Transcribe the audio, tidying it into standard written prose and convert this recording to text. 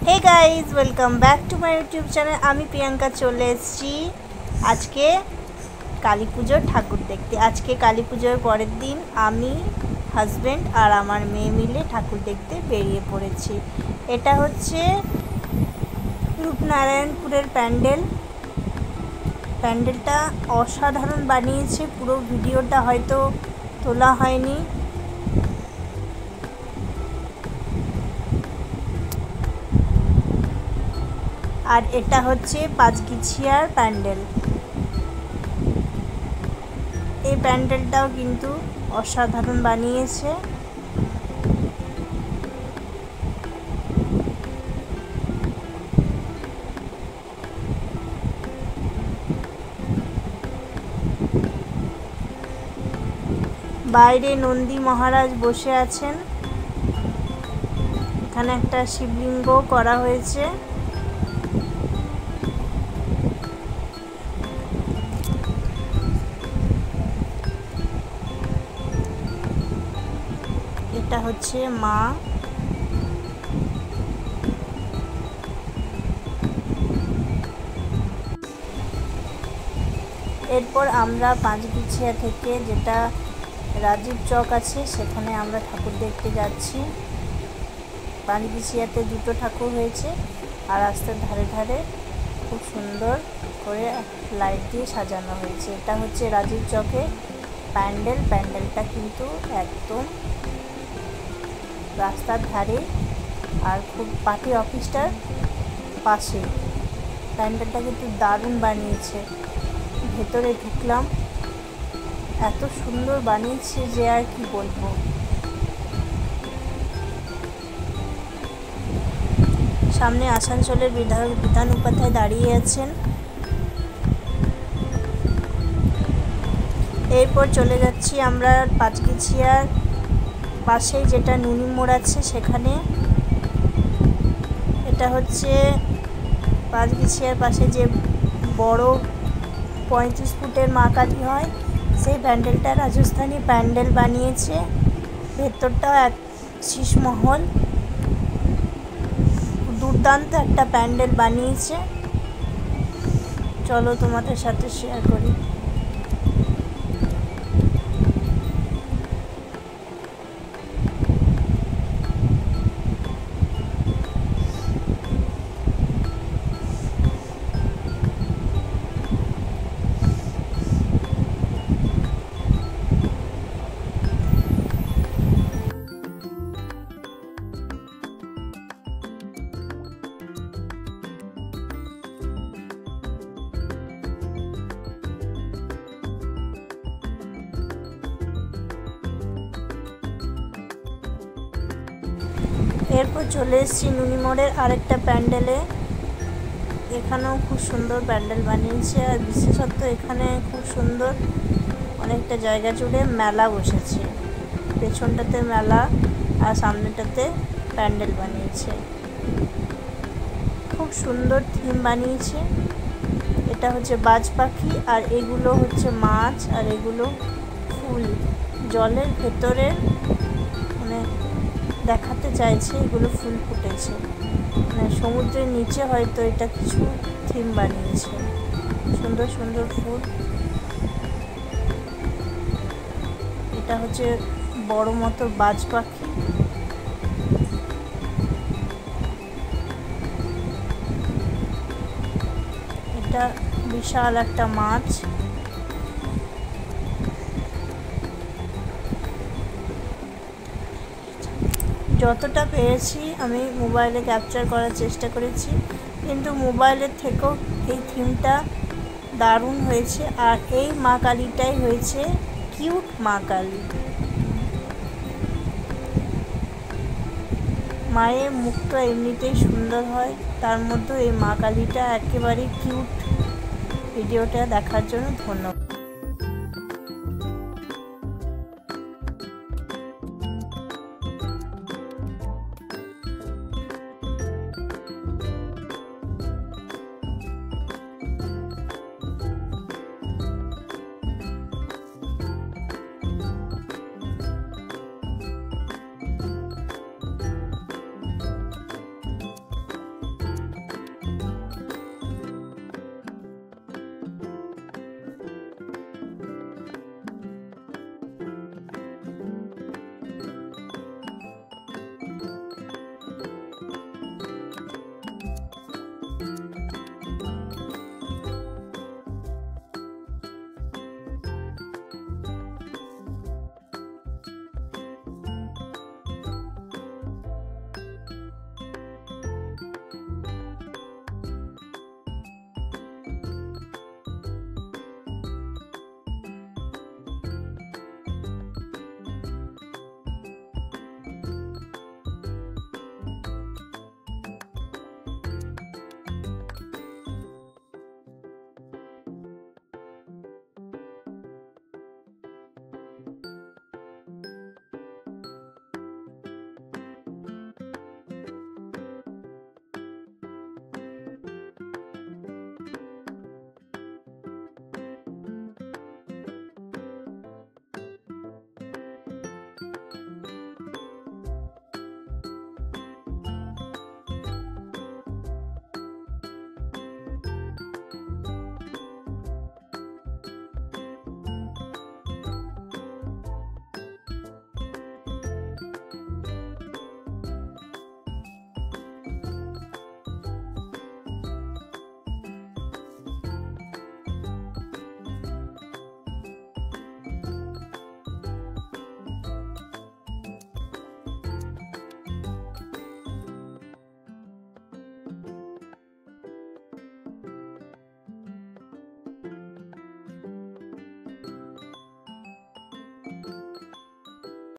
Hey guys welcome back to my YouTube channel. आमी प्रियंका चले एसेছি আজকে কালী পুজোর ঠাকুর দেখতে। আজকে কালী পুজোর পরের দিন আমি হাজব্যান্ড আর আমার মেয়ে মিলে ঠাকুর দেখতে বেরিয়ে পড়েছি। এটা হচ্ছে রূপনারায়ণপুরের প্যান্ডেল। প্যান্ডেলটা অসাধারণ বানিয়েছে, পুরো ভিডিওটা হয়তো তোলা হয়নি। আর এটা হচ্ছে পাঁচগিছিয়ার প্যান্ডেল। এই প্যান্ডেলটাও কিন্তু অসাধারণ বানিয়েছে। বাইরে নন্দী মহারাজ বসে আছেন, এখানে একটা শিবলিঙ্গ করা হয়েছে। এটা হচ্ছে মা। এরপর আমরা পাঁচগিছিয়া থেকে যেটা রাজীব চক আছে সেখানে আমরা ঠাকুর দেখতে যাচ্ছি। পাঁচগিছিয়াতে দুটো ঠাকুর হয়েছে আর রাস্তার ধারে ধারে খুব সুন্দর করে লাইট দিয়ে সাজানো হয়েছে। এটা হচ্ছে রাজীব চকে প্যান্ডেল। প্যান্ডেলটা কিন্তু একদম রাস্তার ধারে আর খুব পার্টি অফিসটার পাশে। প্যান্ডেলটা কিন্তু দারুণ বানিয়েছে। ভেতরে ঢুকলাম, এত সুন্দর বানিয়েছে যে আর কি বলবো। সামনে আসানসোলের বিধান উপাধ্যায় দাঁড়িয়ে আছেন। এরপর চলে যাচ্ছি আমরা পাঁচগিছিয়ার পাশেই যেটা নুনি মোড় আছে সেখানে। এটা হচ্ছে পাঁচগিছিয়ার পাশে যে বড় 35 ফুটের মা কালী হয়, সেই প্যান্ডেলটা রাজস্থানী প্যান্ডেল বানিয়েছে। ভেতরটা এক শীষমহল, দুর্দান্ত একটা প্যান্ডেল বানিয়েছে। চলো তোমাদের সাথে শেয়ার করি। এরপর চলে এসেছি নুনি মোড়ের আরেকটা প্যান্ডেলে। এখানেও খুব সুন্দর প্যান্ডেল বানিয়েছে আর বিশেষত এখানে খুব সুন্দর অনেকটা জায়গা জুড়ে মেলা বসেছে। পেছনটাতে মেলা আর সামনেটাতে প্যান্ডেল বানিয়েছে, খুব সুন্দর থিম বানিয়েছে। এটা হচ্ছে বাজ পাখি আর এগুলো হচ্ছে মাছ আর এগুলো ফুল জলের ভেতরে মানে দেখাতে চাইছে এগুলো ফুল ফুটেছে, মানে সমুদ্রের নিচে হয়তো এটা কিছু থিম বানিয়েছে। সুন্দর সুন্দর ফুল। এটা হচ্ছে বড় মতো বাজ পাখি। এটা বিশাল একটা মাছ। যতটা পেরেছি আমি মোবাইলে ক্যাপচার করার চেষ্টা করেছি, কিন্তু মোবাইলের থেকেও এই থিমটা দারুণ হয়েছে। আর এই মা কালীটাই হয়েছে কিউট মা কালী। মায়ের মুখটা এমনিতেই সুন্দর হয়, তার মধ্যে এই মা কালীটা একেবারে কিউট। ভিডিওটা দেখার জন্য ধন্যবাদ।